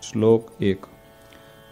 श्लोक 1।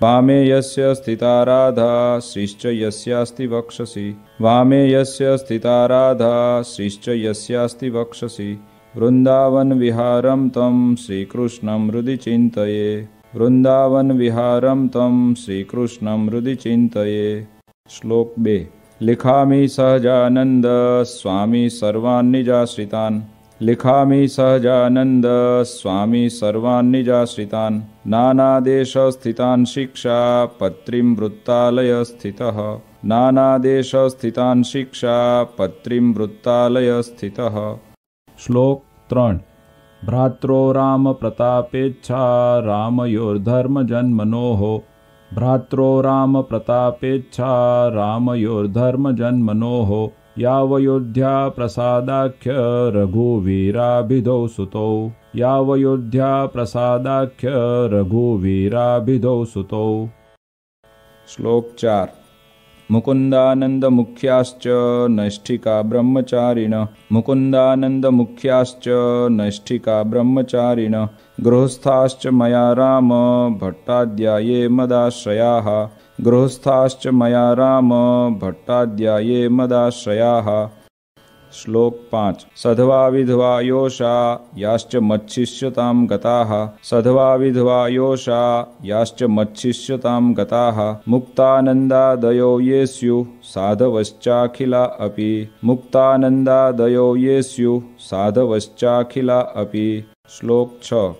वामे यस्य स्थिता राधा श्रीश्च यस्यास्ति वक्षसि। वामे यस्य स्थिता राधा श्रीश्च यस्यास्ति वक्षसि। वृंदावन विहारं तं श्रीकृष्णं हृदि चिन्तये। वृंदावन विहारं तं श्रीकृष्णं हृदि चिन्तये। श्लोक 2। लिखामि सहजानंद स्वामी सर्वान् निजाश्रितान्। लिखामि सहजानंद स्वामी सर्वान् निजाश्रितान्। नानादेश स्थितान् शिक्षा पत्रीं वृत्तालय स्थितः। नानादेश स्थितान् शिक्षा पत्रीं वृत्तालय स्थितः। श्लोक 3। भ्रात्रो राम प्रतापेच्छा रामयोर्धर्म जन्मनोः। भ्रात्रो राम प्रतापेच्छा रामयोर्धर्म जन्मनोः। यावयोध्या प्रसादाख्य रघुवीराभिधौ सुतौ। यावयोध्या प्रसादाख्य रघुवीराभिधौ सुतौ। श्लोक 4। मुकुंदानंद मुख्याश्च नैष्ठिका ब्रह्मचारिण। मुकुंदानंद मुख्याश्च नैष्ठिका ब्रह्मचारिण। गृहस्थाश्च मया राम भट्टाद्या ये मदाश्रयाः। गृहस्थाश्च मया राम भट्टाद्या ये मदाश्रयाः। श्लोक 5। सधवा विधवा योषा याश्च मच्छिष्यतां गताः। सधवा विधवा योषा याश्च मच्छिष्यतां गताः। मुक्तानन्दादयो ये स्युः साधवश्चाखिला अपि। मुक्तानन्दादयो ये स्युः साधवश्चाखिला अपि। श्लोक 6।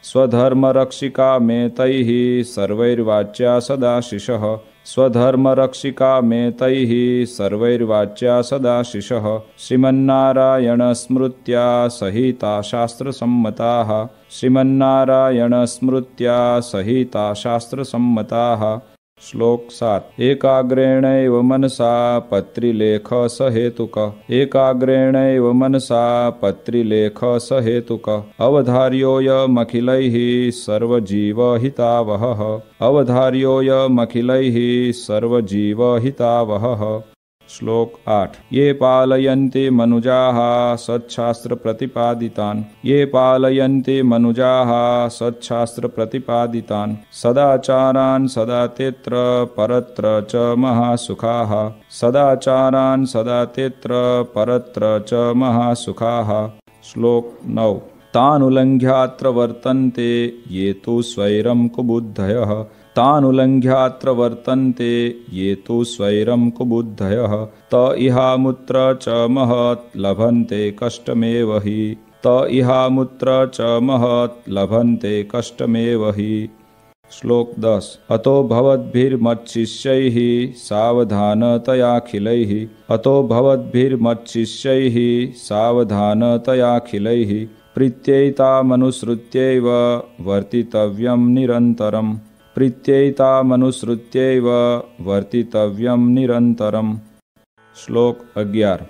स्वधर्मरक्षिका मे तैः सर्वैर्वाच्या सदाशिषः। स्वधर्मरक्षिका मे तैः सर्वैर्वाच्या सदाशिषः। श्रीमन्नारायणस्मृत्या सहिता शास्त्रसम्मताः। श्रीमन्नारायणस्मृत्या सहिता शास्त्रसम्मताः। श्लोक 7। एकाग्रेणैव मनसा पत्रिलेख सहेतुक। एकाग्रेणैव मनसा पत्रिलेख सहेतुक। अवधार्योऽयमखिलैः सर्वजीवहितावहः। अवधार्योऽयमखिलैः सर्वजीवहितावहः। श्लोक 8। ये पालयन्ति मनुजाः सच्छास्त्र प्रतिपादितान्। ये पालयन्ति मनुजाः सच्छास्त्र प्रतिपादितान्। सदाचारान् सदा तेत्र परत्र च महासुखाः। सदाचारान् सदा तेत्र परत्र च महासुखाः। श्लोक 9। तानुलङ्घ्यात्र वर्तन्ते ये तु स्वैरं कुबुद्धयः। तानुलङ्घ्यात्र वर्तन्ते ये तु स्वैरं कुबुद्धयः। त इहामुत्र च महत् लभन्ते कष्टमेव हि। त इहामुत्र च महत् लभन्ते कष्टमेव हि। श्लोक 10। अतो भवद्भिर्मच्छिष्यैः सावधानतयाखिलैः। अतो भवद्भिर्मच्छिष्यैः सावधानतयाखिलैः। प्रीत्यैतामनुसृत्यैव वर्तितव्यं निरन्तरम्। प्रीत्यैतामनुसृत्यैव वर्तितव्यं निरन्तरम्। श्लोक 11।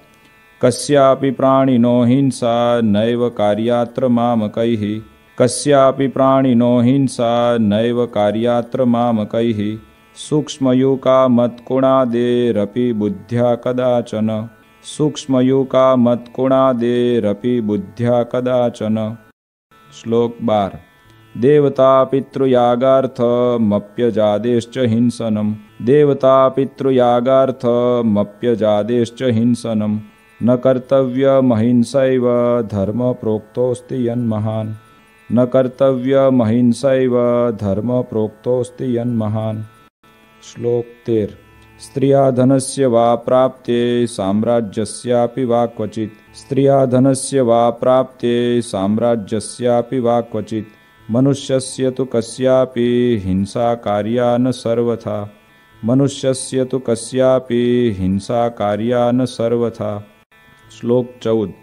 कस्यापि प्राणिनो हिंसा नैव कार्यात्र मामकैः। कस्यापि प्राणिनो हिंसा नैव कार्यात्र मामकैः। सूक्ष्मयूका मत्कुणादेरपि बुद्ध्या कदाचन। सूक्ष्मयूका मत्कुणादेरपि बुद्ध्या कदाचन। श्लोक 12। देवता पितृयागार्थमप्यजादेश्च हिंसनम्। देवता पितृयागार्थमप्यजादेश्च हिंसनम्। न कर्तव्यमहिंसैव धर्म प्रोक्तोऽस्ति यन्महान्। न कर्तव्यमहिंसैव धर्म प्रोक्तोऽस्ति यन्महान्। श्लोक 13। स्त्रिया धनस्य वा प्राप्ते साम्राज्यस्यापि वा क्वचित्। स्त्रिया धनस्य वा प्राप्ते साम्राज्यस्यापि वा क्वचित्। मनुष्यस्य तु कस्यापि हिंसा कार्या न सर्वथा। मनुष्यस्य तु कस्यापि हिंसा कार्या न सर्वथा। श्लोक 14।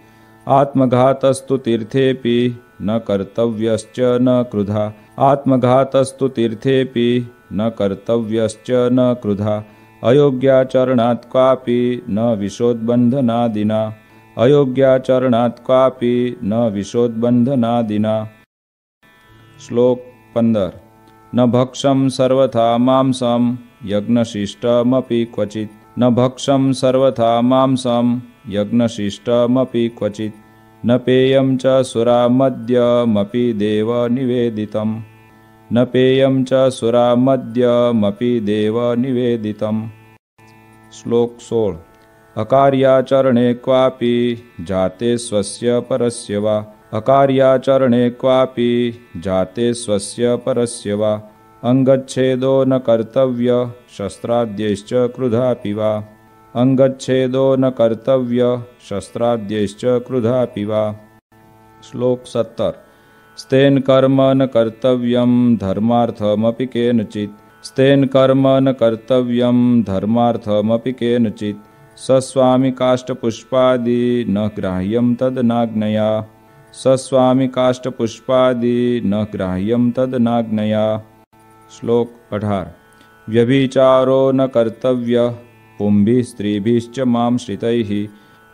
आत्मघातस्तु तीर्थेऽपि न कर्तव्यश्च न क्रुधा। आत्मघातस्तु तीर्थेऽपि न कर्तव्यश्च न क्रुधा। अयोग्याचरणात् क्वापि न विषोद्बन्धनादिना। अयोग्याचरणात् क्वापि न विषोद्बन्धनादिना। श्लोक 15। न भक्षं सर्वथा मांसं यज्ञशिष्टमपि क्वचित्। न भक्षं सर्वथा मांसं यज्ञशिष्टमपि क्वचित्। न पेयं च सुरामद्यमपि देव निवेदितम्। न पेयं च सुरामद्यमपि देव निवेदितम्। श्लोक 16। अकार्याचरणे क्वापि जाते स्वस्य परस्य वा अकार्याचरणे क्वापि जाते स्वस्य परस्य वा अंगच्छेदो न कर्तव्य शस्त्राद्यैश्च क्रुधापि वा अंगच्छेदो न कर्तव्य शस्त्राद्यैश्च क्रुधापि वा। श्लोक 17। स्तेन कर्म न कर्तव्यं धर्मार्थमपि केनचित् स्तेन कर्म न कर्तव्यं धर्मार्थमपि केनचित् सस्वामि काष्ठपुष्पादि न ग्राह्यं तदनाज्ञया सस्वामि काष्ठपुष्पादि न ग्राह्यं तदनाज्ञया। श्लोक 18। व्यभिचारो न कर्तव्य पुंभिः स्त्रीभिश्च मां श्रितैः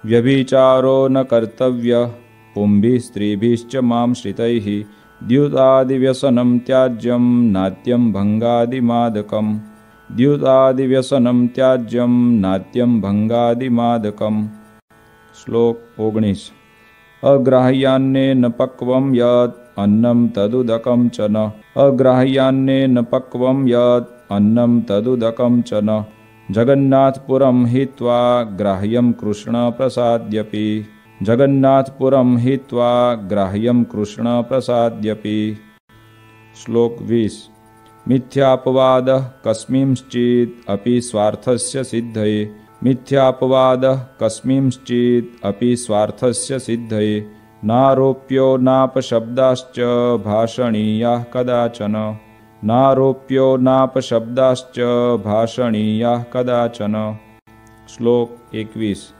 व्यभिचारो न कर्तव्य पुंभिः स्त्रीभिश्च मां श्रितैः द्युतादिव्यसनं त्याज्यं नात्यं भंगादिमादकम् द्युतादिव्यसनं त्याज्यं नात्यं भंगादिमादकम्। श्लोक 19। अग्राह्यान्नेन पक्वं यत् अन्नं तदुदकं च न अग्राह्यान्नेन पक्वं यत् अन्नं तदुदकं च न जगन्नाथपुरं हित्वा ग्राह्यं कृष्ण प्रसाद्यपि जगन्नाथपुरं हित्वा ग्राह्यं कृष्ण प्रसाद्यपि। श्लोक 20। मिथ्यापवादः कस्मिंश्चित् अपि स्वार्थस्य सिद्धये मिथ्यापवादः कस्मिंश्चित् अपि स्वार्थस्य सिद्धये नारोप्यो नापशब्दाश्च भाषणीयाः कदाचन नारोप्यो नापशब्दाश्च भाषणीयाः कदाचन। श्लोक 21।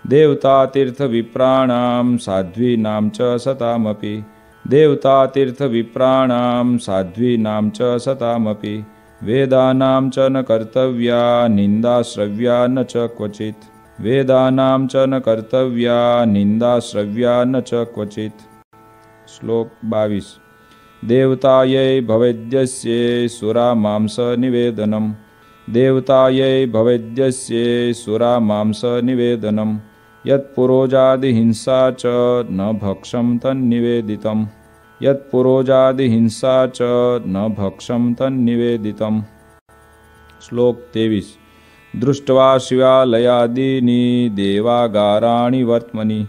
देवतातीर्थविप्राणां साध्वीनां च सतामपि देवतातीर्थविप्राणां साध्वीनां च सतामपि वेदानां च न कर्तव्या निन्दाश्रव्या न च क्वचित् वेदानां च न कर्तव्या निन्दाश्रव्या न च क्वचित्। श्लोक 22। देवतायै भवेद्यस्ये सुरामांस निवेदनम् देवतायै भवेद्यस्ये सुरामांस निवेदनम् यत्पुरोजादिहिंसा च न भक्षं तन्निवेदितम् यत्पुरोजादिहिंसा च न भक्षं तन्निवेदितम्। श्लोक 23। दृष्ट्वा शिवालयादीनि देवागाराणि वर्त्मनि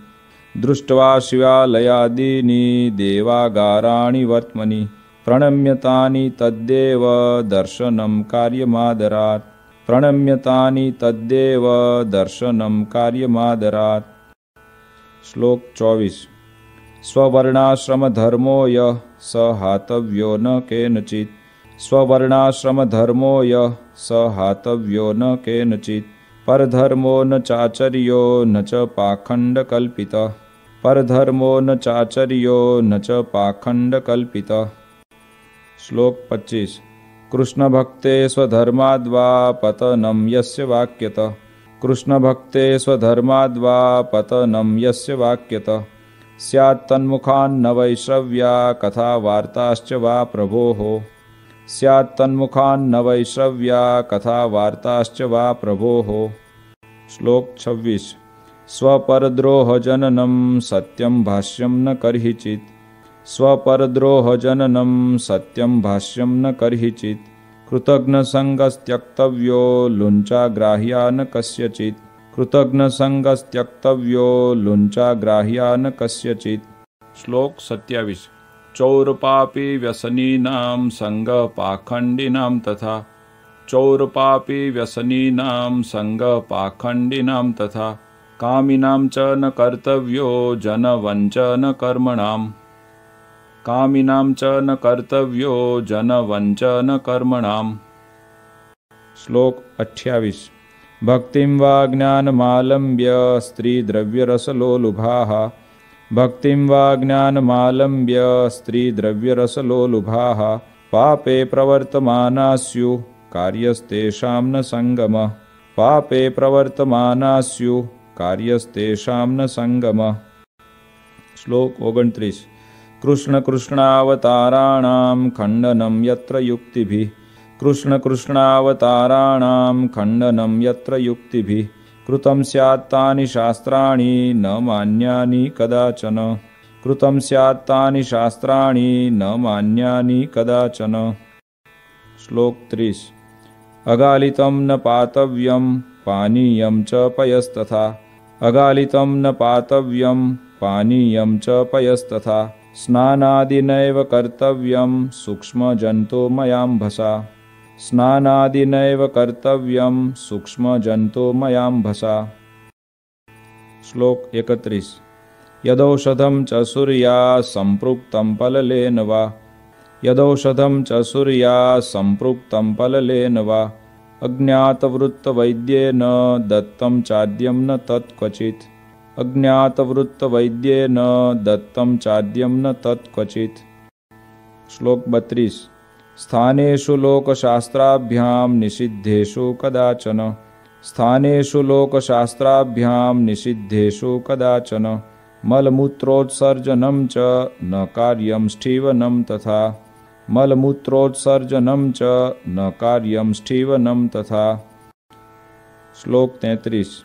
दृष्ट्वा शिवालयादीनि देवागाराणि वर्त्मनि प्रणम्यतानि तद्देव दर्शनं कार्यमादरात् प्रणम्यतानि तद्देव दर्शनं कार्यमादरात्। श्लोक 24। स्ववर्णाश्रमधर्मो यः स हातव्यो न केनचित् स्ववर्णाश्रमधर्मो यः स हातव्यो न केनचित् परधर्मो न चाचर्यो न च पाखण्डकल्पितः परधर्मो न चाचर्यो न च पाखण्डकल्पितः। श्लोक 25। कृष्णभक्ते स्वधर्माद्वा पतनं यस्य वाक्यतः कृष्णभक्ते स्वधर्माद्वा पतनं यस्य वाक्यतः स्यात् तन्मुखान्न वैश्रव्या कथा वार्ताश्च वा प्रभोः स्यात् तन्मुखान्न वैश्रव्या कथा वार्ताश्च वा प्रभोः। श्लोक 26। स्वपरद्रोहजननं सत्यं भाष्यं न कर्हिचित् स्वपरद्रोहजननं सत्यं भाष्यं न कर्हिचित् कृतघ्नसङ्गस्त्यक्तव्यो लुञ्चाग्राह्या न कस्यचित् कृतघ्नसङ्गस्त्यक्तव्यो लुञ्चाग्राह्या न कस्यचित्। श्लोक 27। चौरपापी व्यसनीनां संगः पाखण्डिनां तथा चौरपापी व्यसनीनां संगः पाखण्डिनां तथा कामिनां च न कर्तव्यो जनवञ्चन कर्मणां कामिनां च न कर्तव्यो जनवञ्चन कर्मणां। श्लोक 28। भक्तिं वा ज्ञानमालम्ब्य स्त्रीद्रव्यरसलोलुभाः भक्तिं वा ज्ञानमालम्ब्य स्त्रीद्रव्यरसलोलुभाः पापे प्रवर्तमाना स्युः कार्यस्तेषां न संगमः पापे प्रवर्तमाना स्युः कार्यस्तेषां न संगमः। श्लोक 29। कृष्ण कृष्णावताराणां खण्डनं यत्र युक्तिभिः कृष्ण कृष्णावताराणां खण्डनं यत्र युक्तिभिः कृतं स्यात् तानि शास्त्राणि न मान्यानि कदाचन कृतं स्यात् तानि शास्त्राणि न मान्यानि कदाचन। श्लोक 30। अगालितं न पातव्यं पानीयं च पयस्तथा। अगालितं न पातव्यं पानीयं च पयस्तथा। स्नानादिनैव कर्तव्यं सूक्ष्मजन्तोमयाम्भसा। स्नानादिनैव कर्तव्यं सूक्ष्मजन्तोमयाम्भसा। श्लोक 31। यदौषधं च सूर्या सम्पृक्तं पललेन वा। यदौषधं च सूर्या सम्पृक्तं पललेन वा। अज्ञातवृत्तवैद्येन दत्तं चाद्यं न तत्क्वचित्। अज्ञातवृत्तवैद्येन दत्तं चाद्यं न तत्क्वचित्। श्लोक 32। स्थानेषु लोकशास्त्राभ्यां निषिद्धेषु कदाचन। स्थानेषु लोकशास्त्राभ्यां निषिद्धेषु कदाचन। मलमूत्रोत्सर्जनं च न कार्यं स्ठीवनं तथा। मलमूत्रोत्सर्जनं च न कार्यं स्ठीवनं तथा। श्लोक 33।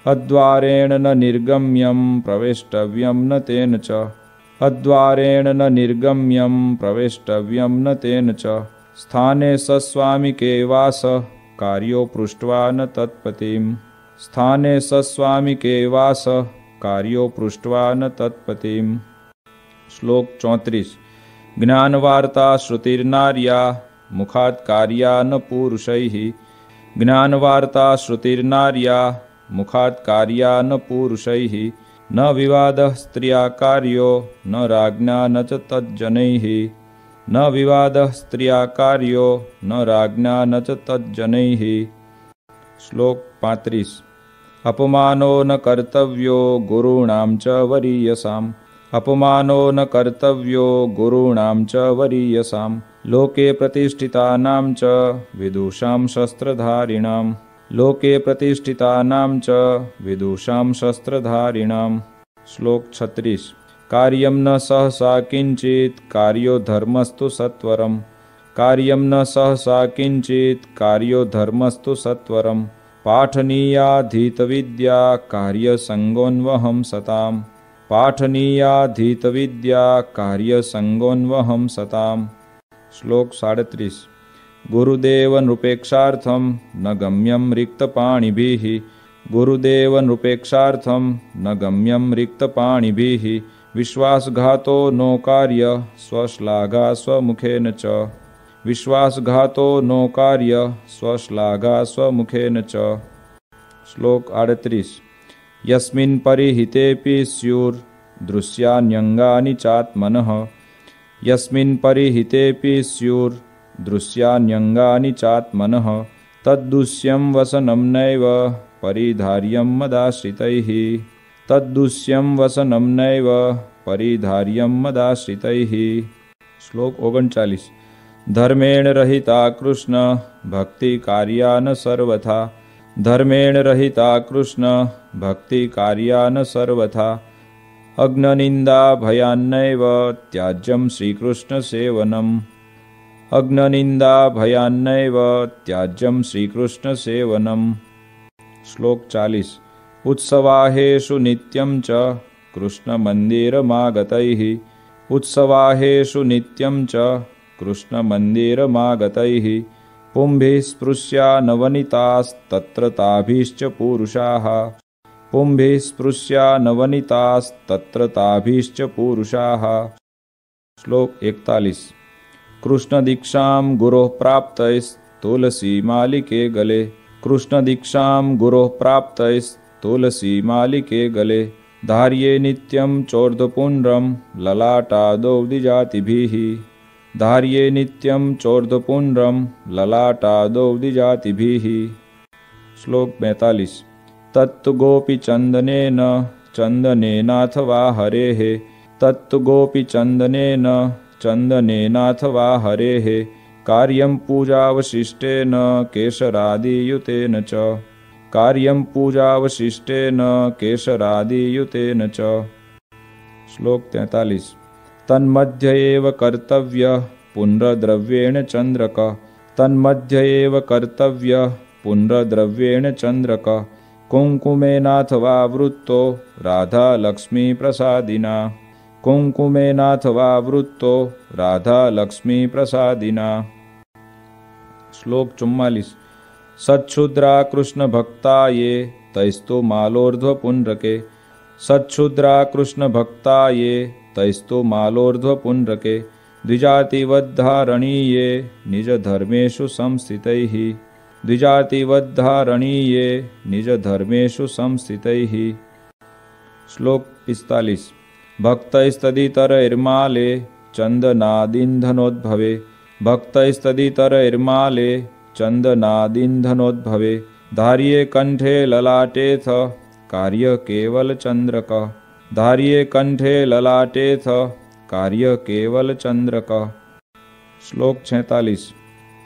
अद्वारेण न निर्गम्यं प्रवेष्टव्यं न तेन च। अद्वारेण न निर्गम्यं प्रवेष्टव्यं न तेन च। स्थाने सस्वामिके वास कार्यो पृष्ट्वा न तत्पतिम्। स्थाने सस्वामिके वास कार्यो पृष्ट्वा न तत्पतिम्। श्लोक 34। ज्ञानवार्ता श्रुतिर्नार्या मुखात् कार्या न पुरुषैः। ज्ञानवार्ता श्रुतिर्नार्या मुखात् कार्या न पुरुषैः। न विवादः स्त्रिया कार्यो न राज्ञा न च तज्जनैः। न विवादः स्त्रिया कार्यो न राज्ञा न च तज्जनैः। श्लोक 35। अपमानो न कर्तव्यो गुरूणां च वरीयसाम्। अपमानो न कर्तव्यो गुरूणां च वरीयसाम्। लोके प्रतिष्ठितानां च विदुषां शस्त्रधारिणां। लोके प्रतिष्ठितानां च विदुषां शस्त्रधारिणां। श्लोक 36। कार्यं न सहसा किंचित् कार्यो धर्मस्तु सत्वरम्। कार्यं न सहसा किंचित् कार्यो धर्मस्तु सत्वरम्। पाठनीयाधीतविद्या कार्यसंगोन्वहं सताम्। पाठनीयाधीतविद्या कार्यसंगोन्वहं सताम्। श्लोक 37। गुरुदेव नृपेक्षार्थं न गम्यं रिक्तपाणिभिः। गुरुदेव नृपेक्षार्थं न गम्यं रिक्तपाणिभिः। विश्वासघातो नो कार्य स्वश्लाघा स्वमुखेन च। विश्वासघातो नो कार्य स्वश्लाघा स्वमुखेन च। श्लोक 38। यस्मिन् परिहितेऽपि स्युर्दृश्यान्यङ्गानि चात्मनः। यस्मिन् परिहितेऽपि स्युर्दृश्यान्यङ्गानि चात्मनः। तद्दुष्यं वसनं नैव परिधार्यं मदाश्रितैः। तद्दुष्यं वसनं नैव परिधार्यं मदाश्रितैः। श्लोक 39। धर्मेण रहिता कृष्ण भक्ति कार्या न सर्वथा। धर्मेण रहिता कृष्ण भक्ति कार्या न सर्वथा। अग्ननिंदा भयान्नैव त्याज्यं श्रीकृष्ण सेवनम्। अग्ननिंदा भयान्नैव त्याज्यं श्रीकृष्ण सेवनम्। श्लोक 40। उत्सवाहेषु नित्यं च कृष्णमन्दिरमागतैः। उत्सवाहेषु नित्यं च कृष्णमन्दिरमागतैः। पुंभिः स्पृश्या नवनीतास्तत्र ताभिश्च पुरुषाः। पुंभिः स्पृश्या नवनीतास्तत्र ताभिश्च पुरुषाः। श्लोक 41। कृष्णदीक्षां गुरोः प्राप्तैस्तुलसीमालिके गले। कृष्णदीक्षां गुरोः प्राप्तैस्तुलसीमालिके गले। धार्ये नित्यं चोर्ध्वपुण्ड्रं ललाटादौ द्विजातिभिः। धार्ये नित्यं चोर्ध्वपुण्ड्रं ललाटादौ द्विजातिभिः। श्लोक 42। तत्तु गोपीचन्दनेन चन्दनेनाथवा हरेः। तत्तु गोपीचन्दनेन चन्दनेनाथवा हरेः। कार्यं पूजावशिष्टेन केशरादियुतेन च। कार्यं पूजावशिष्टेन केशरादियुतेन च। श्लोक 43। तन्मध्य एव कर्तव्य पुण्ड्रद्रव्येण चन्द्रक। तन्मध्य एव कर्तव्य पुण्ड्रद्रव्येण चन्द्रक। कुङ्कुमेनाथवा वृत्तो राधा लक्ष्मी प्रसादिना। कुङ्कुमेनाथवा वृत्तो राधा लक्ष्मी प्रसादिना। श्लोक 44। सच्छुद्रा कृष्ण भक्ता ये तैस्तु मालोर्ध्व पुण्ड्रके। सच्छुद्रा कृष्ण भक्ता ये तैस्तु मालोर्ध्व पुण्ड्रके। द्विजातिवद्धारणीये निज धर्मेषु संस्थितैः। द्विजातिवद्धारणीये निज धर्मेषु संस्थितैः। श्लोक 45। भक्तैस्तदितरैर्माले चन्दनादिन्धनोद्भवे। भक्तैस्तदितरैर्माले चन्दनादिन्धनोद्भवे। धार्ये कंठे ललाटेथ कार्य केवल चंद्रक। धार्ये कंठे ललाटेथ कार्य केवल चंद्रक। श्लोक 46।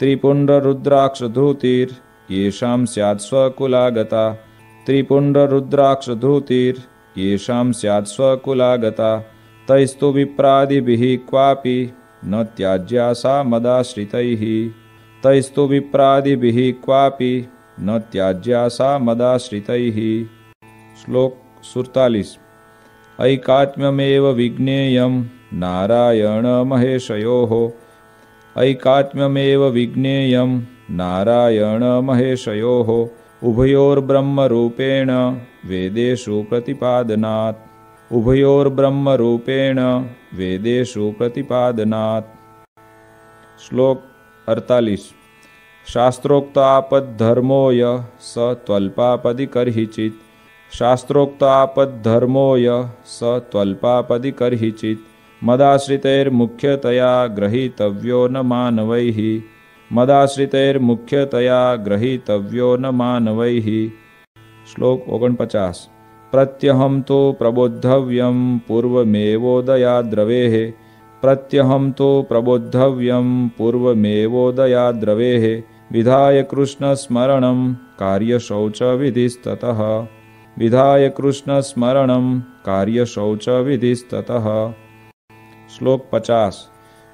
त्रिपुंड्र रुद्राक्ष धृतिर येषां स्यात् स्वकुलागता। त्रिपुंड्र रुद्राक्ष धृतिर येषां स्यात् स्वकुलागता। तैस्तु विप्रादिभिः क्वापि न त्याज्या सा मदाश्रितैः। तैस्तु विप्रादिभिः क्वापि न त्याज्या सा मदाश्रितैः। श्लोक 47। ऐकात्म्यमेव विज्ञेयं नारायण महेशयोः। ऐकात्म्यमेव विज्ञेयं नारायण महेशयोः। उभयोर्ब्रह्मरूपेण वेदेषु प्रतिपादनात्। उभयोर्ब्रह्मरूपेण वेदेषु प्रतिपादनात्। श्लोक 48। शास्त्रोक्तापद्धर्मो यः स त्वल्पापदि कर्हिचित्। शास्त्रोक्तापद्धर्मो यः स त्वल्पापदि कर्हिचित्। मदाश्रितैर्मुख्यतया ग्रहीतव्यो न मानवैः। मदाश्रितैर्मुख्यतया ग्रहीतव्यो न मानवैः। श्लोक 49। प्रत्यहं तो प्रबोद्धव्यं पूर्वमेवोदयाद्रवेः। प्रत्यहं तो प्रबोद्धव्यं पूर्वमेवोदयाद्रवेः। विधाय कृष्णस्मरणं कार्यशौचविधिस्ततः। विधाय कृष्णस्मरणं कार्यशौचविधिस्ततः। श्लोक 50।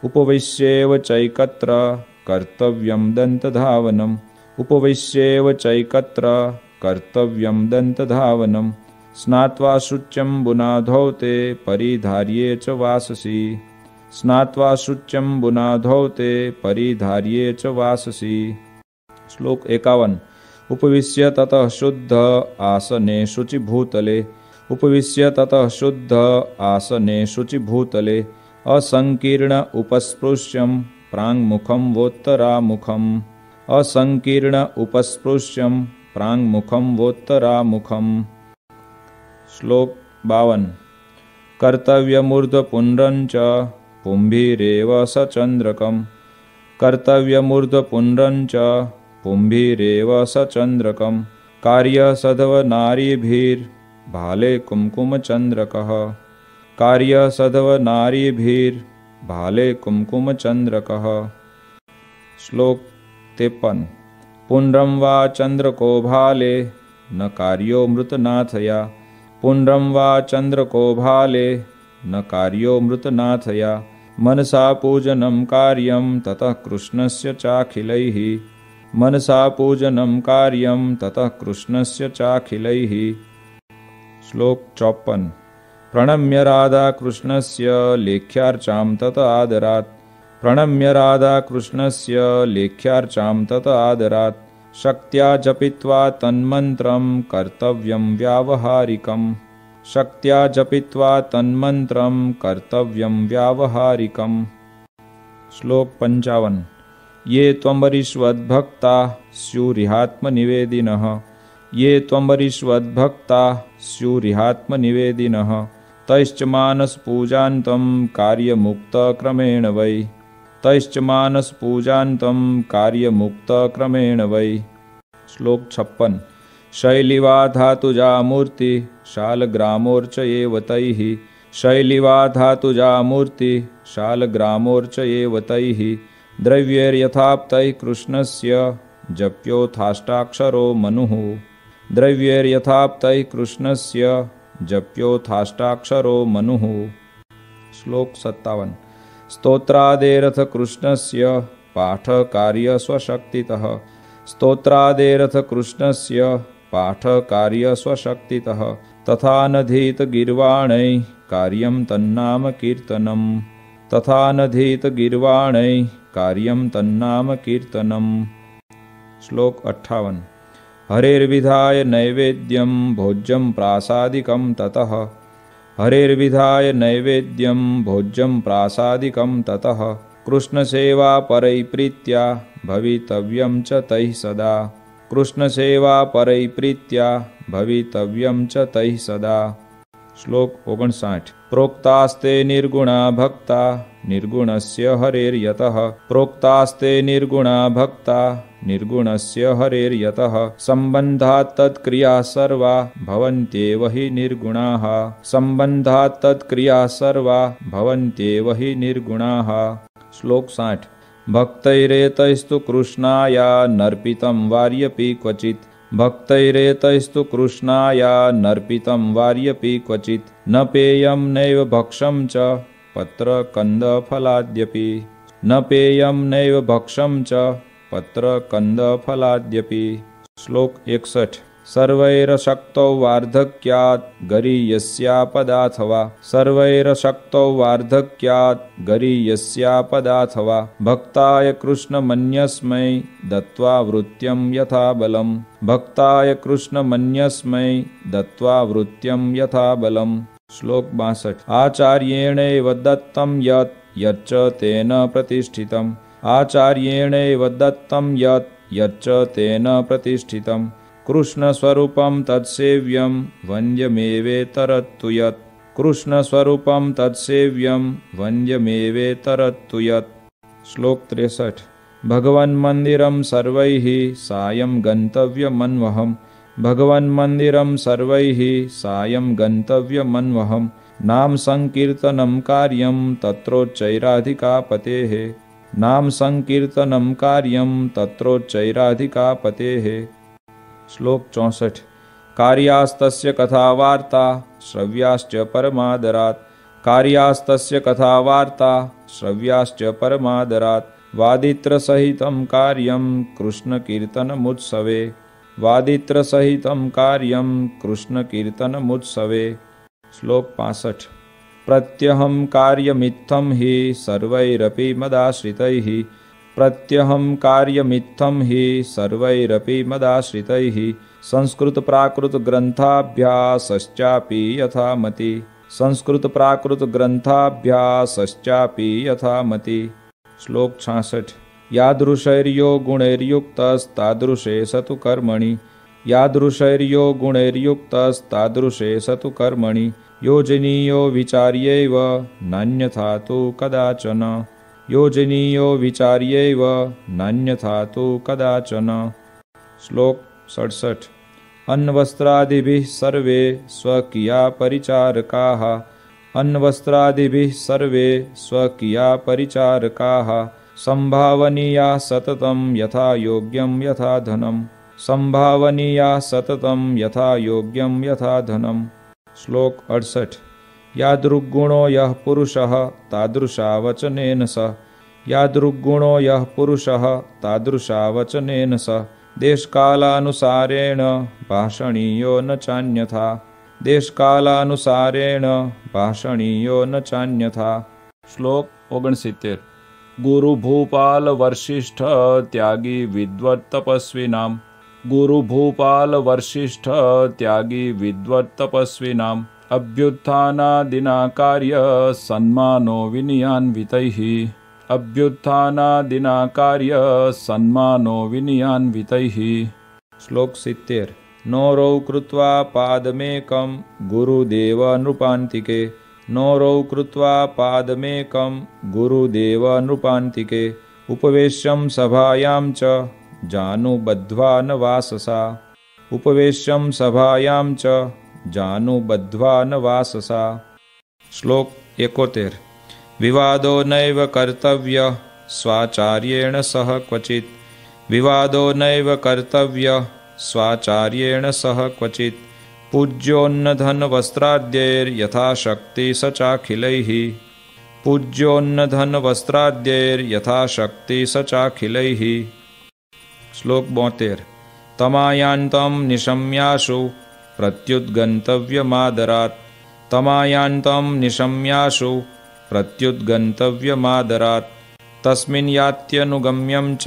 उपविश्येव चैकत्र कर्तव्यं दन्तधावनम्। उपविश्येव चैकत्र कर्तव्यं दन्तधावनम्। स्नात्वा शुच्यं बुनाधौ ते परिधार्ये च वाससि। स्नात्वा शुच्यं बुनाधौ ते परिधार्ये च वाससि। श्लोक 51। उपविश्य ततः शुद्ध आसने शुचिभूतले। उपविश्य ततः शुद्ध आसने शुचिभूतले। असंकीर्ण उपस्पृश्यं प्राङ्मुखं वोत्तरामुखम्। असंकीर्ण उपस्पृश्यं प्राङ्मुखं वोत्तरामुखम्। श्लोक 52। कर्तव्यमूर्ध्वपुण्ड्रं च पुंभिरेव सचन्द्रकम्। कर्तव्यमूर्ध्वपुण्ड्रं च पुंभिरेव सचन्द्रकम्। कार्यसधवनारीभिर्भाले कुङ्कुमचन्द्रकः। कार्यसधवनारीभिर्भाले कुङ्कुमचन्द्रकः। श्लोक 53। पुण्ड्रं वा चन्द्रको भाले न कार्यो मृतनाथया। पुण्ड्रं वा चन्द्रको भाले न कार्यो मृतनाथया। मनसा पूजनं कार्यं ततः कृष्णस्य चाखिलैः। मनसा पूजनं कार्यं ततः कृष्णस्य चाखिलैः। श्लोक 54। प्रणम्य राधा कृष्णस्य लेख्यार्चां तत आदरात्। प्रणम्य राधा कृष्णस्य लेख्यार्चां तत आदरात्। शक्त्या जपित्वा तन्मन्त्रं कर्तव्यं व्यावहारिकम्। शक्त्या जपित्वा तन्मन्त्रं कर्तव्यं व्यावहारिकम्। श्लोक 55। ये त्वम्बरीष्वद्भक्ता स्युरिहात्मनिवेदिनः। ये त्वम्बरीष्वद्भक्ता स्युरिहात्मनिवेदिनः। तैश्च मानसपूजान्तं कार्यमुक्तक्रमेण वै। तैश्च मानसपूजान्तं कार्यमुक्तक्रमेण वै। श्लोक 56। शैलिवा धातुजा मूर्ति शालग्रामोर्चयेव तैः। शैलिवा धातुजा मूर्ति शालग्रामोर्चयेव तैः। द्रव्यैर्यथाप्तैः कृष्णस्य जप्योथाष्टाक्षरो मनुः। द्रव्यैर्यथाप्तैः कृष्णस्य जप्योथाष्टाक्षरो मनुः। श्लोक 57। स्तोत्रादेरथ कृष्णस्य पाठकार्य स्वशक्तितः। स्तोत्रादेरथ कृष्णस्य पाठकार्य स्वशक्तितः। तथा नधीत गीर्वाणैः कार्यं तन्नाम कीर्तनम् तथा नधीत गीर्वाणैः कार्यं तन्नाम कीर्तनम्। श्लोक 58। हरेर्विधाय नैवेद्यं भोज्यं प्रासादिकं ततः हरेर्विधाय नैवेद्यं भोज्यं प्रासादिकं ततः कृष्णसेवा परैप्रीत्या भवितव्यं च तैः सदा कृष्णसेवा परैप्रीत्या भवितव्यं च तैः सदा। श्लोक 59। प्रोक्तास्ते निर्गुणा भक्ता निर्गुणस्य हरेर्यतः प्रोक्तास्ते निर्गुणा भक्ता निर्गुणस्य हरेर्यतः सम्बन्धात् तत्क्रियाः सर्वा भवन्त्येव हि निर्गुणाः सम्बन्धात् तत्क्रियाः सर्वा भवन्त्येव हि निर्गुणाः। श्लोक 60। भक्तैरेतैस्तु कृष्णाया नर्पितं वार्यपि क्वचित् भक्तैरेतैस्तु कृष्णाया नर्पितं वार्यपि क्वचित् न पेयं नैव भक्षं च पत्रकन्दफलाद्यपि न पेयं नैव भक्षं च पत्रकन्दफलाद्यपि। श्लोक 61। सर्वैरशक्तौ वार्धक्यात् गरीयस्यापदाथवा सर्वैरशक्तौ वार्धक्यात् गरीयस्यापदाथवा भक्ताय कृष्णमन्यस्मै दत्त्वा वृत्यं यथा बलम् भक्ताय कृष्णमन्यस्मै दत्त्वा वृत्यं यथा बलम्। श्लोक 62। आचार्येणैव दत्तं यत् यच्च तेन प्रतिष्ठितम् आचार्येणैव दत्तं यत् यच्च तेन प्रतिष्ठितम् कृष्णस्वरूपं तत्सेव्यं वन्द्यमेवेतरत्तु यत् कृष्णस्वरूपं तत्सेव्यं वन्द्यमेवेतरत्तु यत्। श्लोक 63। भगवन्मन्दिरं सर्वैः सायं गन्तव्यमन्वहम् भगवन्मन्दिरं सर्वैः सायं गन्तव्यमन्वहम् नाम संकीर्तनं कार्यं तत्रोच्चैराधिकापतेः नाम संकीर्तनं कार्यं तत्रोच्चैराधिकापतेः। श्लोक 64। कार्यास्तस्य कथावार्ता श्रव्याश्च परमादरात् कार्यास्तस्य कथावार्ता श्रव्याश्च परमादरात् वादित्रसहितं कार्यं कृष्णकीर्तनमुत्सवे वादित्रसहितं कार्यं कृष्णकीर्तनमुत्सवे। श्लोक 65। प्रत्यहं कार्यमित्थं हि सर्वैरपि मदाश्रितैः प्रत्यहं कार्यमित्थं हि सर्वैरपि मदाश्रितैः संस्कृतप्राकृतग्रन्थाभ्यासश्चापि यथामति संस्कृतप्राकृतग्रन्थाभ्यासश्चापि यथामति। श्लोक 66। यादृशैर्यो गुणैर्युक्तस्तादृशे स तु कर्मणि यादृशैर्यो गुणैर्युक्तस्तादृशे स तु कर्मणि योजनीयो विचार्यैव नान्यथा तु कदाचन योजनीयो विचार्यैव नान्यथा तु कदाचन। श्लोक 67। अन्नवस्त्रादिभिः सर्वे स्वकीया परिचारकाः अन्नवस्त्रादिभिः सर्वे स्वकीया परिचारकाः संभावनीया सततं यथा योग्यं यथा धनम् संभावनीया सततं यथा योग्यं यथा धनम्। श्लोक 68। यादृग्गुणो यः पुरुषः तादृशा वचनेन स यादृग्गुणो यः पुरुषः तादृशा वचनेन स देशकालानुसारेण भाषणीयो न चान्यथा देशकालानुसारेण भाषणीयो न चान्यथा। श्लोक 69। गुरुभूपाल वशिष्ठ त्यागी विद्वत् तपस्विनाम् गुरुभूपाल वशिष्ठ त्यागी विद्वत् तपस्विनाम् अभ्युत्थानादिना कार्य सन्मानो विनयान्वितैः अभ्युत्थानादिना कार्य सन्मानो विनयान्वितैः। श्लोक 70। नोरौ कृत्वा पादमेकं गुरुदेव नृपान्तिके नोरौ कृत्वा पादमेकं गुरुदेव नृपान्तिके उपवेश्यं सभायां च जानुबद्ध्वा न वाससा उपवेश्यं सभायां च जानुबद्ध्वा न वाससा। श्लोक 71। विवादो नैव कर्तव्यः स्वाचार्येण सह क्वचित् विवादो नैव कर्तव्यः स्वाचार्येण सह क्वचित् पूज्योन्नधनवस्त्राद्यैर्यथाशक्ति स चाखिलैः पूज्योन्नधनवस्त्राद्यैर्यथाशक्ति स चाखिलैः। श्लोक 72। तमायान्तं निशम्याशु प्रत्युद्गन्तव्यमादरात् तमायान्तं निशम्याशु प्रत्युद्गन्तव्यमादरात् तस्मिन् यात्यनुगम्यं च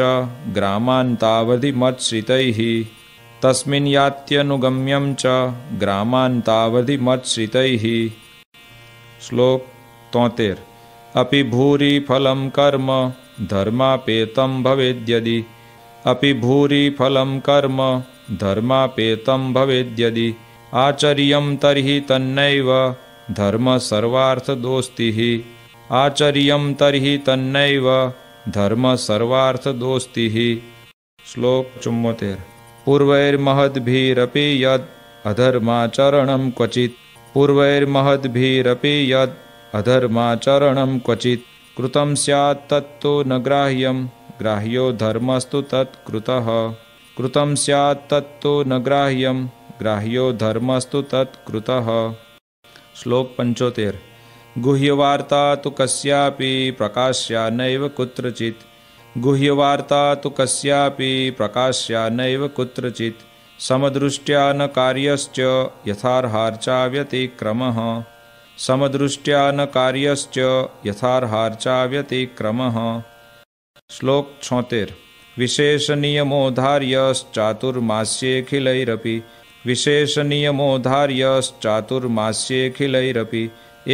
ग्रामान्तावधिमत्श्रितैः तस्मिन् यात्यनुगम्यं च ग्रामान्तावधिमत्श्रितैः। श्लोक 73। अपि भूरि फलं कर्म धर्मापेतं भवेद्यदि अपि भूरि फलं कर्म धर्मापेतं भवेद्यदि आचर्यं तर्हि तन्नैव धर्म सर्वार्थदोस्तिः आचर्यं तर्हि तन्नैव धर्म सर्वार्थदोस्तिः। श्लोक 74। पूर्वैर्महद्भिरपि यद् अधर्माचरणं क्वचित् पूर्वैर्महद्भिरपि यद् अधर्माचरणं क्वचित् कृतं स्यात् तत्तु न ग्राह्यं ग्राह्यो धर्मस्तु तत्कृतः कृतं स्यात् तत्तु न ग्राह्यं ग्राह्यो धर्मस्तु तत्कृतः। श्लोक 75। गुह्यवार्ता तु कस्यापि प्रकाश्या नैव कुत्रचित् गुह्यवार्ता तु कस्यापि प्रकाश्या नैव कुत्रचित् समदृष्ट्या न कार्यश्च यथार्हार्चा व्यतिक्रमः समदृष्ट्या न कार्यश्च यथार्हार्चा व्यतिक्रमः। श्लोक 76। विशेषनियमोधार्यश्चातुर्मास्येऽखिलैरपि विशेषनियमोधार्यश्चातुर्मास्येऽखिलैरपि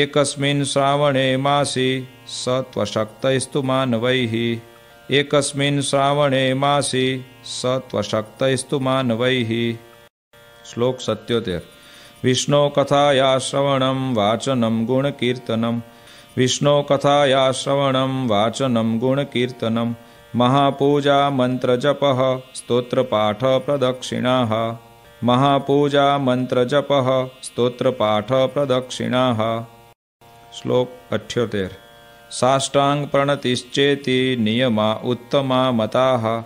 एकस्मिन् श्रावणे मासि स त्वशक्तैस्तु मानवैः एकस्मिन् श्रावणे मासि स त्वशक्तैस्तु मानवैः। श्लोक 77। विष्णो कथाया श्रवणं वाचनं गुणकीर्तनं विष्णो कथाया श्रवणं वाचनं गुणकीर्तनं महापूजा मंत्रजपः स्तोत्रपाठ प्रदक्षिणाः महापूजा मंत्रजपः स्तोत्रपाठ प्रदक्षिणाः। श्लोक 78। साष्टांग प्रणतिश्चेति नियमा उत्तमा मताः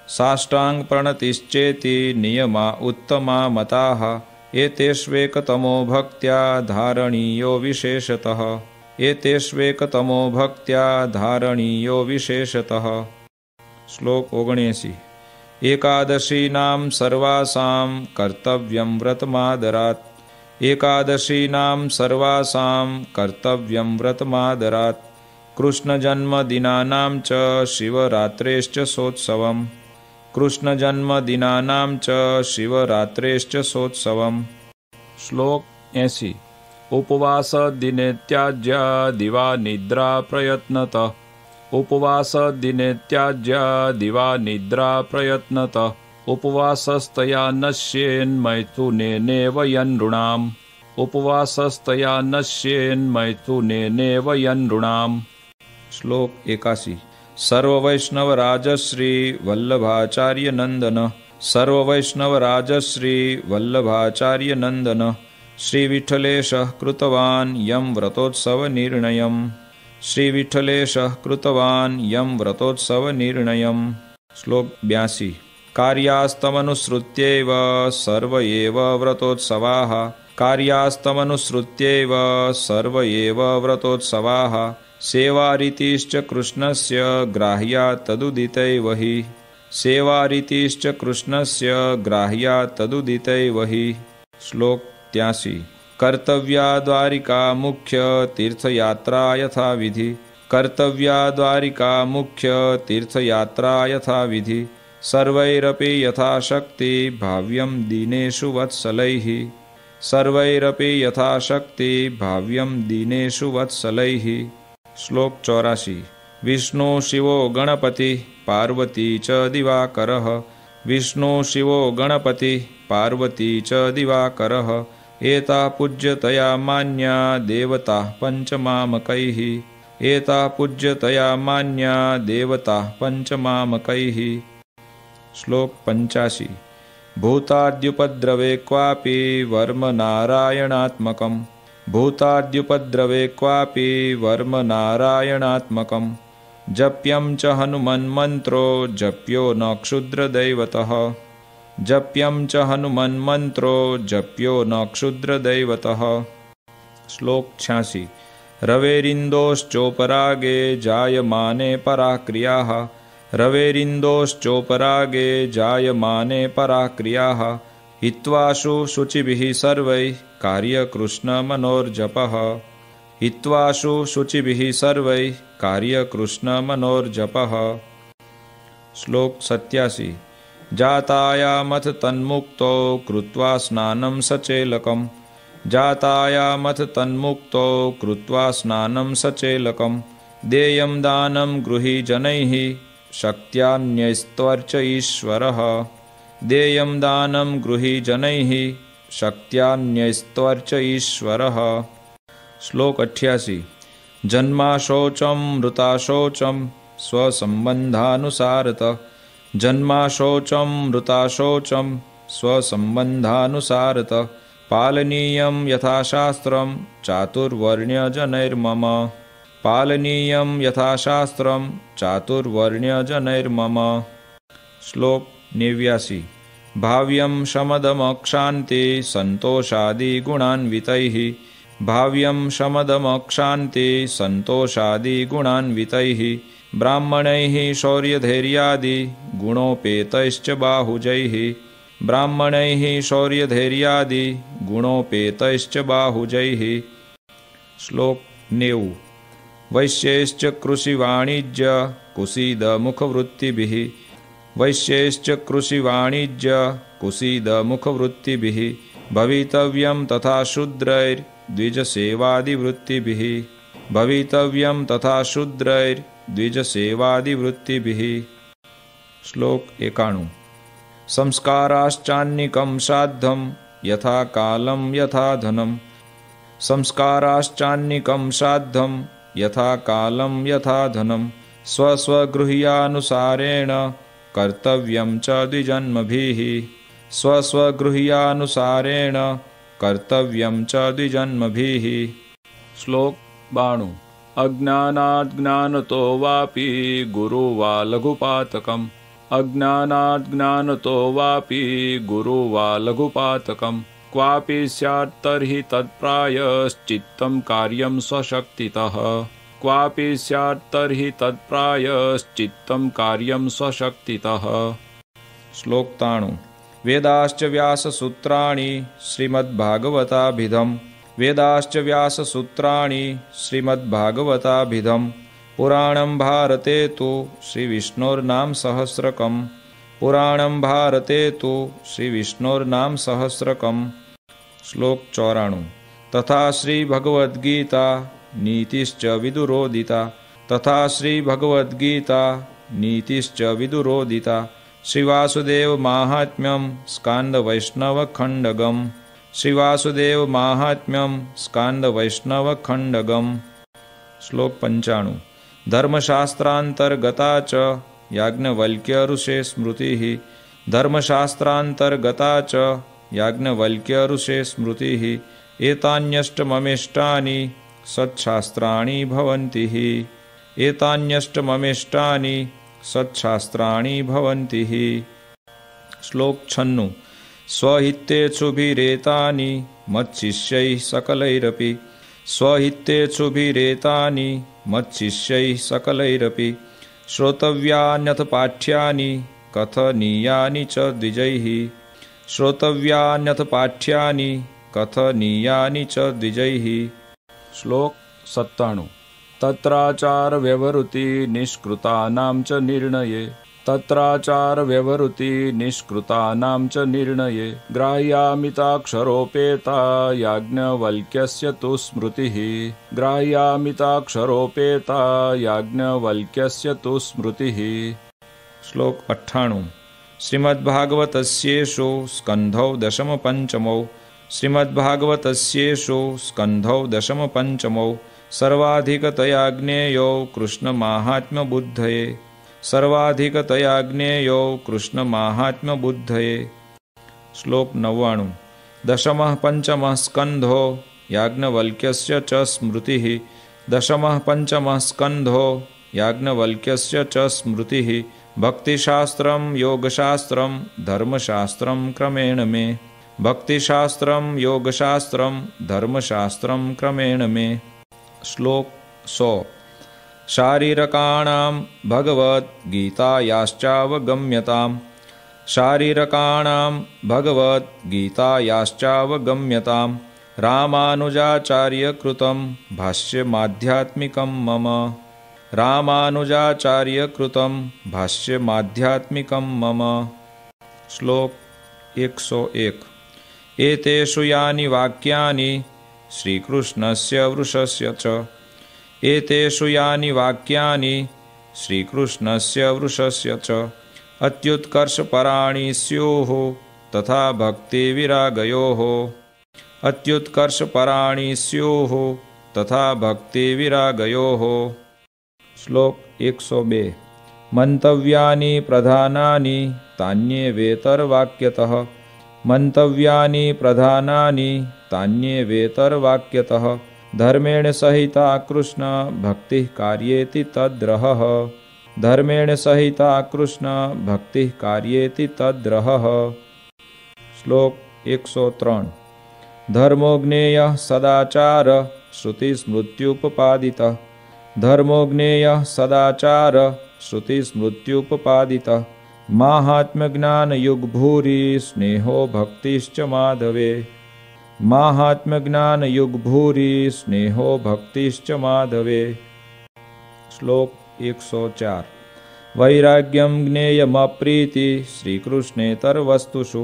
साष्टांग प्रणतिश्चेति नियमा उत्तमा मताः एतेष्वेकतमो भक्त्या धारणीयो विशेषतः एतेष्वेकतमो भक्त्या धारणीयो विशेषतः। श्लोक 79। एकादशीनां सर्वासां कर्तव्यं व्रतमादरात् एकादशीनां सर्वासां कर्तव्यं व्रतमादरात् कृष्णजन्मदिनानां च शिवरात्रेश्च सोत्सवम् कृष्णजन्मदिनानां च शिवरात्रेश्च सोत्सवम्। श्लोक 80। उपवास दिने त्याज्य दिवा निद्रा प्रयत्नतः उपवास दिने त्याज्य दिवा निद्रा प्रयत्नतः उपवासस्तया नश्येन्मैथुनेनेव यन्नृणाम् उपवासस्तया नश्येन्मैथुनेनेव यन्नृणाम्। श्लोक 81। सर्ववैष्णवराजश्री वल्लभाचार्य नंदन सर्ववैष्णवराजश्री वल्लभाचार्य नंदन श्रीविठ्ठलेशः कृतवान् यं व्रतोत्सवनिर्णयम् श्रीविठ्ठलेशः कृतवान् यं व्रतोत्सवनिर्णयम्। श्लोक 82। कार्यास्तमनुसृत्यैव सर्व एव व्रतोत्सवाः कार्यास्तमनुसृत्यैव सर्व एव व्रतोत्सवाः सेवारीतिश्च कृष्णस्य ग्राह्या तदुदितैव हि सेवारीतिश्च कृष्णस्य ग्राह्या तदुदितैव हि। श्लोक 83। कर्तव्या द्वारिका मुख्य तीर्थयात्रा यथा विधि कर्तव्या द्वारिका मुख्य तीर्थयात्रा यथा विधि सर्वैरपि यथाशक्ति भाव्यं दीनेषु वत्सलैः सर्वैरपि यथाशक्ति भाव्यं दीनेषु वत्सलैः। श्लोक 84। विष्णु शिवो गणपति पार्वती च दिवाकरः विष्णु शिवो गणपति पार्वती च दिवाकरः एता पूज्यतया मान्या देवता पंचमामकैः एता पूज्यतया मान्या देवता पंचमामकैः। श्लोक 85। भूताद्युपद्रवे क्वापि वर्म नारायणात्मकम् भूताद्युपद्रवे क्वापि वर्म नारायणात्मकं जप्यं च हनुमन्मन्त्रो जप्यो न क्षुद्रदैवतः जप्यं च हनुमन्मन्त्रो जप्यो न क्षुद्रदैवतः। श्लोक 86। रवेरिन्दोश्चोपरागे जायमाने पराक्रियाः रवेरिन्दोश्चोपरागे जायमाने पराक्रियाः हित्वाशु शुचिभिः सर्वैः कार्यकृष्णमनोर्जपः हित्वाशु शुचिभिः सर्वैः कार्यकृष्णमनोर्जपः। श्लोक 87। जातायामथ तन्मुक्तो कृत्वा स्नानं सचेलकम् जातायामथ तन्मुक्तो कृत्वा स्नानं सचेलकम् देयं दानं गृही जनैः शक्त्यान्यस्त्वर्च ईश्वरः देयं दानं गृही जनैः शक्त्यान्यस्त्वर्च ईश्वरः। श्लोक 88। जन्माशोचं मृताशोचं स्वसंबंधानुसारतः जन्माशोचं मृताशोचं स्वसंबंधानुसारतः पालनीयं यथाशास्त्रं चातुर्वर्ण्यजनैर्मम पालनीयं यथाशास्त्रं चातुर्वर्ण्यजनैर्मम। श्लोक 89। भाव्यं शमदमक्षान्ते सन्तोषादिगुणान्वितैः भाव्यं शमदमक्षान्ते सन्तोषादिगुणान्वितैः ब्राह्मणैः शौर्यधैर्यादि गुणोपेतैश्च बाहुजैः ब्राह्मणैः शौर्यधैर्यादि गुणोपेतैश्च बाहुजैः। श्लोक 90। वैश्यैश्च कृषिवाणिज्य कुसीदमुखवृत्तिभिः वैश्यैश्च कृषिवाणिज्य कुसीदमुखवृत्तिभिः भवितव्यं तथा शूद्रैर्द्विजसेवादिवृत्तिभिः भवितव्यं तथा शूद्रैर्द्विजसेवादिवृत्तिभिः। श्लोक 91। संस्काराश्चान्निकं श्राद्धं यथा कालं यथा धनं संस्काराश्चान्निकं श्राद्धं यथा कालं यथा धनं स्वस्वगृह्यानुसारेण कर्तव्यं च द्विजन्मभिः स्वस्वगृह्यानुसारेण कर्तव्यं च द्विजन्मभिः। श्लोक 92। अज्ञानात् ज्ञानतो वापि गुरु वा लघुपातकम् अज्ञानात् ज्ञानतो वापि गुरु वा लघुपातकम् क्वापि स्यात् तर्हि तत्प्रायश्चित्तं कार्यं स्वशक्तितः क्वापि स्यात् तर्हि तत्प्रायश्चित्तं कार्यं स्वशक्तितः। श्लोक 93। वेदाश्च व्याससूत्राणि श्रीमद्भागवताभिधम् वेदाश्च व्याससूत्राणि श्रीमद्भागवताभिधम् पुराणं भारते तु श्रीविष्णोर्नाम सहस्रकम् पुराणं भारते तु श्रीविष्णोर्नाम सहस्रकम्। श्लोक 94। तथा श्रीभगवद्गीता नीतिश्च विदुरोदिता तथा श्रीभगवद्गीता नीतिश्च विदुरोदिता श्रीवासुदेव माहात्म्यं स्कान्दवैष्णवखण्डकम् श्रीवासुदेव माहात्म्यं स्कान्दवैष्णवखण्डकम्। श्लोक 95। धर्मशास्त्रान्तर्गता च याज्ञवल्क्य स्मृतिः धर्मशास्त्रान्तर्गता च याज्ञवल्क्य स्मृतिः एतान्यष्टममिष्टानि सत्शास्त्राणि भवन्ति एतान्यष्टममिष्टानि सत्शास्त्राणि भवन्ति। श्लोक 96। स्वहितेषुभिरेतानि मच्शिष्यैः सकलैरपि स्वहितेषुभिरेतानि मच्शिष्यैः सकलैरपि श्रोतव्यान्यथ पाठ्यानि कथनीयानि च द्विजैः श्रोतव्यान्यथ पाठ्यानि कथनीयानि च द्विजैः। श्लोक 97। तत्राचार व्यवहृति निष्कृतानां च निर्णये तत्राचार व्यवहृति निष्कृतानां च निर्णये ग्राह्यामिताक्षरोपेता याज्ञवल्क्यस्य तु स्मृतिः ग्राह्यामिताक्षरोपेता याज्ञवल्क्यस्य तु स्मृतिः। श्लोक 98। श्रीमद्भागवतस्येषु स्कन्धौ दशमपञ्चमौ श्रीमद्भागवतस्येषु स्कन्धौ दशमपञ्चमौ सर्वाधिकतया ज्ञेयो कृष्णमाहात्म्यबुद्धये सर्वाधिकतया कृष्णमाहात्म्यबुद्धये। श्लोक 99। दशमः पंचमः स्कन्धो याज्ञवल्क्यस्य च स्मृतिः दशमः पंचमः स्कन्धो याज्ञवल्क्यस्य च स्मृतिः भक्तिशास्त्रं योगशास्त्रं धर्मशास्त्रं क्रमेण मे भक्तिशास्त्रं योगशास्त्रं धर्मशास्त्रं क्रमेण मे। श्लोक 100। शारीरकाणां भगवद्गीतायाश्चावगम्यतां शारीरकाणां भगवद्गीतायाश्चावगम्यतां रामानुजाचार्यकृतं भाष्यमाध्यात्मिकं मम रामानुजाचार्यकृतं भाष्यमाध्यात्मिकं मम। श्लोक 101। एतेषु यानि वाक्यानि श्रीकृष्णस्य वृषस्य च एतेषु यानि वाक्यानि श्रीकृष्णस्य वृषस्य च अत्युत्कर्षपराणि स्युः तथा भक्तिविरागयोः अत्युत्कर्षपराणि स्युः तथा भक्तिविरागयोः। श्लोक 102। मंतव्यानि प्रधानानि तान्येवेतरवाक्यतः मंतव्यानि प्रधानानि तान्येवेतरवाक्यतः धर्मेण सहिता कृष्ण भक्तिः कार्येति तद्रहः धर्मेण सहिता कृष्ण भक्तिः कार्येति तद्रहः। श्लोक 103। धर्मो ज्ञेयः सदाचार श्रुतिस्मृत्युपपादितः धर्मो ज्ञेयः सदाचार श्रुतिस्मृत्युपपादितः माहात्म्यज्ञानयुग्भूरि स्नेहो भक्तिश्च माधवे माहात्म्यज्ञानयुग्भूरि स्नेहो भक्तिश्च माधवे। श्लोक 104। वैराग्यं ज्ञेयमप्रीति श्रीकृष्णेतरवस्तुषु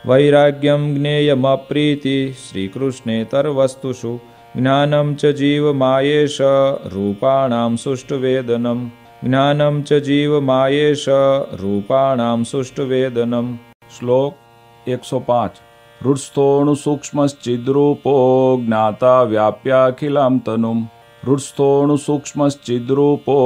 वैराग्यं ज्ञेयमप्रीति श्रीकृष्णेतरवस्तुषु ज्ञानं च जीवमायेष रूपाणां सुष्ठुवेदनं ज्ञानं च जीवमायेष रूपाणां सुष्ठुवेदनं। श्लोक 105। हृत्स्थोऽणुसूक्ष्मश्चिद्रूपो ज्ञाता व्याप्याखिलां तनुं हृत्स्थोऽणुसूक्ष्मश्चिद्रूपो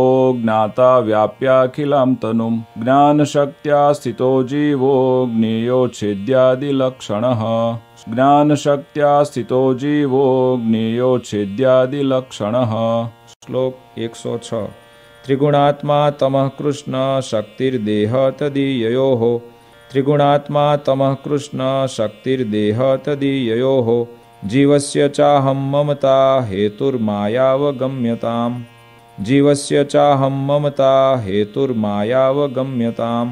ज्ञाता व्याप्याखिलां तनुं ज्ञानशक्त्या स्थितो जीवो ज्ञेयोच्छेद्यादिलक्षणः ज्ञानशक्त्या स्थितो जीवो ज्ञेयोच्छेद्यादिलक्षणः। श्लोक 106। त्रिगुणात्मा तमः कृष्ण शक्तिर्देह तदीययोः त्रिगुणात्मा तमः कृष्ण शक्तिर्देह तदीययोः जीवस्य चाहं ममता हेतुर्मायावगम्यताम् जीवस्य चाहं ममता हेतुर्मायावगम्यताम्।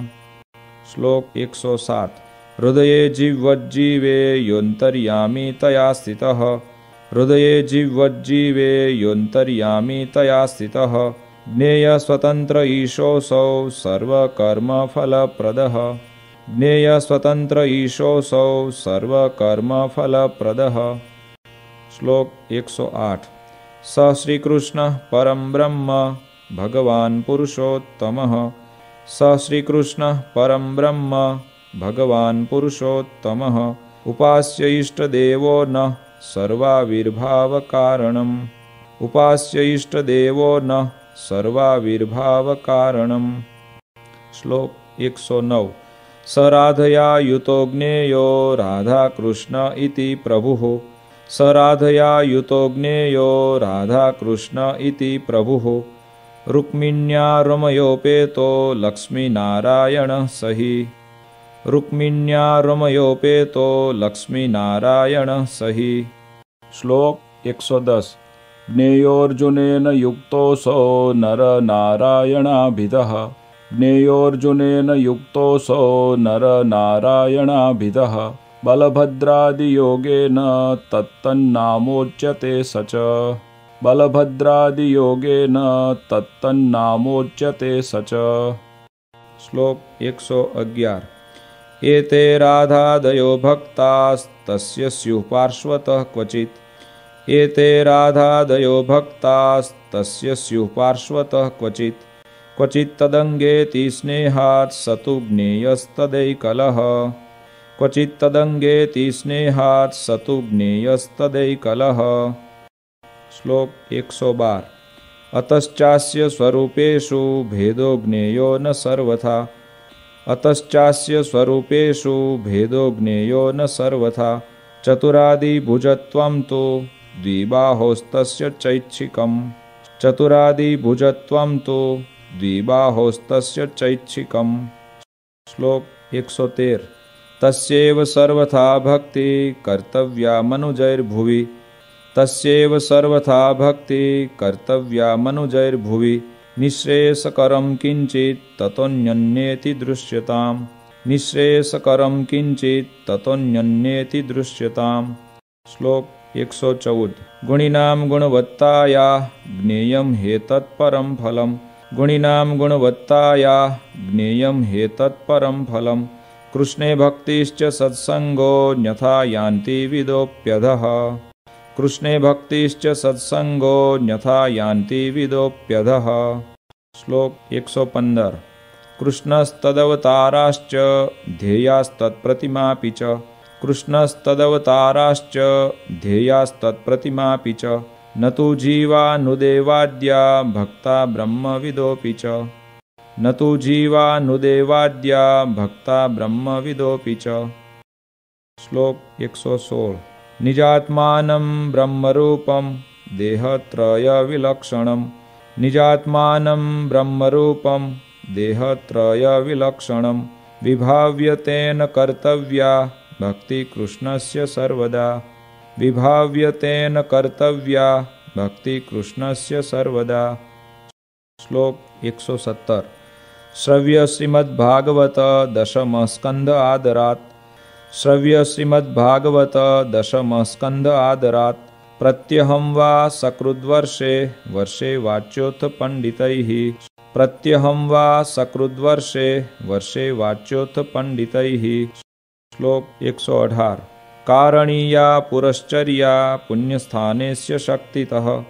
श्लोक 107। हृदये जिह्वज्जीवे योऽन्तर्यामी तया स्थितः हृदये जिह्वज्जीवे योऽन्तर्यामी तया स्थितः ज्ञेयस्वतन्त्र ईशोऽसौ सर्वकर्मफलप्रदः ज्ञेयस्वतन्त्र ईशोऽसौ सर्वकर्मफलप्रदः। श्लोक 108। स श्रीकृष्णः परं ब्रह्म भगवान् पुरुषोत्तमः स श्रीकृष्णः परं ब्रह्म भगवान् पुरुषोत्तमः उपास्य इष्टदेवो नः सर्वाविर्भावकारणम् उपास्य इष्टदेवो नः सर्वाविर्भावकारणम्। श्लोक 109। स राधया युतो ज्ञेयो राधाकृष्ण इति प्रभुः स राधया युतो ज्ञेयो राधाकृष्ण इति प्रभुः रुक्मिण्या रमयोपेतो लक्ष्मीनारायणः सहि रुक्मिण्या रमयोपेतो लक्ष्मीनारायणः सहि। श्लोक 110। ज्ञेयोऽर्जुनेन युक्तोऽसौ नरनारायणाभिधः ज्ञेयोऽर्जुनेन युक्तोऽसौ नरनारायणाभिधः बलभद्रादियोगेन तत्तन्नामोच्यते स च बलभद्रादियोगेन तत्तन्नामोच्यते स च। श्लोक 111। एते राधादयो भक्तास्तस्य स्युः पार्श्वतः क्वचित् एते राधादयो भक्तास्तस्य स्युः पार्श्वतः क्वचित् क्वचित् तदङ्गेति स्नेहात् स तु ज्ञेयस्तदैकलः क्वचित् तदङ्गेति स्नेहात् स तु ज्ञेयस्तदैकलः। श्लोक 112। अतश्चास्य स्वरूपेषु भेदो ज्ञेयो न सर्वथा अतश्चास्य स्वरूपेषु भेदो ज्ञेयो न सर्वथा चतुरादिभुजत्वं तु द्विबाहोस्तस्य चैच्छिकम् चतुरादिभुजत्वं तु द्विबाहोस्तस्य चैच्छिकम्। श्लोक 113। तस्यैव सर्वथा भक्ति कर्तव्या मनुजैर्भुवि तस्यैव सर्वथा भक्ति कर्तव्या मनुजैर्भुवि निःश्रेयसकरं किञ्चित् ततोऽन्यन्येति दृश्यताम् निःश्रेयसकरं किंचित् ततोऽन्येति दृश्यताम्। श्लोक 114। गुणिनां गुणवत्ताया ज्ञेयं ह्येतत्परं फलम्। गुणिनां गुणवत्ताया ज्ञेयं ह्येतत्परं फलम्। कृष्णे भक्तिश्च सत्संगो न्यथा यान्ति विदोऽप्यधः। कृष्णे भक्तिश्च सत्संगो न्यथा यान्ति विदोऽप्यधः। श्लोक 115। कृष्णस्तदवताराश्च ध्येयास्तत्प्रतिमापि च। कृष्णस्तदवताराश्च ध्येयास्तत्प्रतिमापि च। न तु जीवानुदेवाद्या भक्ता ब्रह्मविदोऽपि च। न तु जीवानुदेवाद्या भक्ता ब्रह्मविदोऽपि च। श्लोक 116। निजात्मानं ब्रह्मरूपं देहत्रयविलक्षणं। निजात्मानं ब्रह्मरूपं देहत्रयविलक्षणं। विभाव्यतेन कर्तव्या भक्ति कृष्णस्य सर्वदा। विभाव्यतेन कर्तव्या भक्ति कृष्णस्य सर्वदा। श्लोक 117। श्रव्य श्रीमद्भागवत दशम स्कंद आदरात्। श्रव्य श्रीमद्भागवत दशम स्कंद आदरात्। प्रत्यहं वा सकृद्वर्षे वर्षे वाच्योऽथ पंडितैः। प्रत्यहं वा सकृद्वर्षे वर्षे वाच्योऽथ पंडितैः। श्लोक 118। कारणीया पुरश्चर्या पुण्यस्थानेस्य शक्तितः।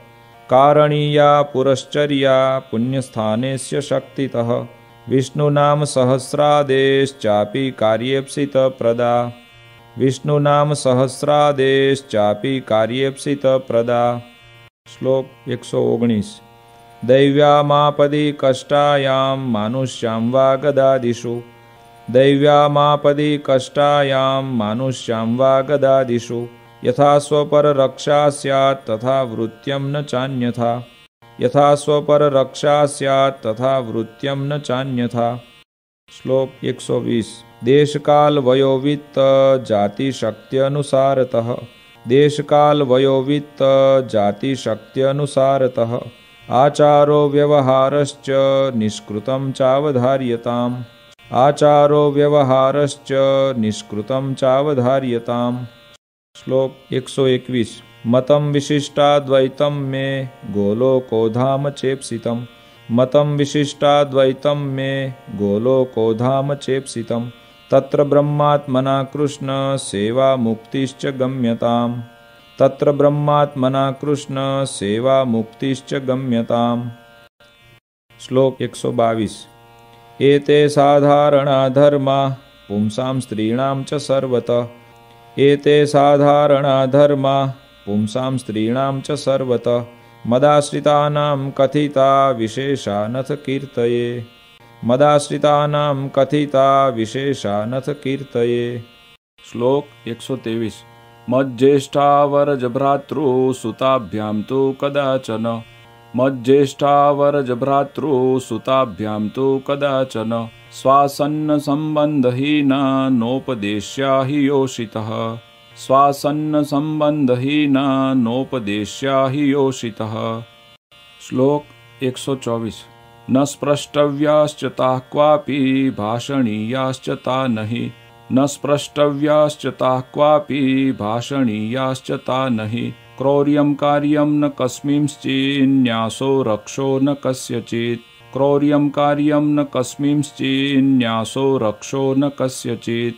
कारणीया पुरश्चर्या पुण्यस्थानेस्य शक्तितः। विष्णुनाम सहस्रादेश्चापि कार्येप्सितप्रदा। विष्णुनाम सहस्रादेश्चापि कार्येप्सितप्रदा। श्लोक 119। दैव्यामापदि कष्टायां मानुष्यां वा गदादिषु। दैव्यामापदि कष्टायां मानुष्यां वा गदादिषु। यथा स्वपररक्षा स्यात् तथा वृत्त्यं न चान्यथा। यथा स्वपररक्षा स्यात् तथा वृत्त्यं न चान्यथा। श्लोक 120। देशकाल वयोवित्त जाति शक्त्यनुसारतः। देशकाल वयोवित्त जाति शक्त्यनुसारतः। आचारो व्यवहारश्च निष्कृतं चावधार्यताम्। आचारो व्यवहारश्च निष्कृतं चावधार्यताम्। श्लोक 121। मतं विशिष्टाद्वैतं मे गोलोकोधाम चेप्सितम्। मतं विशिष्टाद्वैतं मे गोलोकोधाम चेप्सितम्। तत्र ब्रह्मात्मना कृष्ण सेवा मुक्तिश्च गम्यताम्। तत्र ब्रह्मात्मना कृष्ण सेवा मुक्तिश्च गम्यताम्। श्लोक 122। एते साधारणा धर्मा पुंसां स्त्रीणां च सर्वतः। एते साधारणा धर्मा पुंसां स्त्रीणां च सर्वतः। मदाश्रितानां कथिता विशेषा नथ कीर्तये। मदाश्रितानां कथिता विशेषा नथ कीर्तये। श्लोक 123। मज्ज्येष्ठावरजभ्रातृसुताभ्यां तु कदाचन। मज्ज्येष्ठावरजभ्रातृसुताभ्यां तु कदाचन। स्वासन्न संबंधहीना नोपदेश्या हि योषितः। स्वासन्न संबंधहीना नोपदेश्या हि योषितः। श्लोक 124। न स्पृष्टव्याश्च ताः क्वापि भाषणीयाश्च ता नहि। न स्पृष्टव्याश्च ताः क्वापि भाषणीयाश्च ता नहि। क्रौर्यं कार्यं न कस्मिंश्चिन्न्यासो रक्षो न कस्यचित्। क्रौर्यं कार्यं न कस्मिंश्चिन्न्यासो रक्षो न कस्यचित्।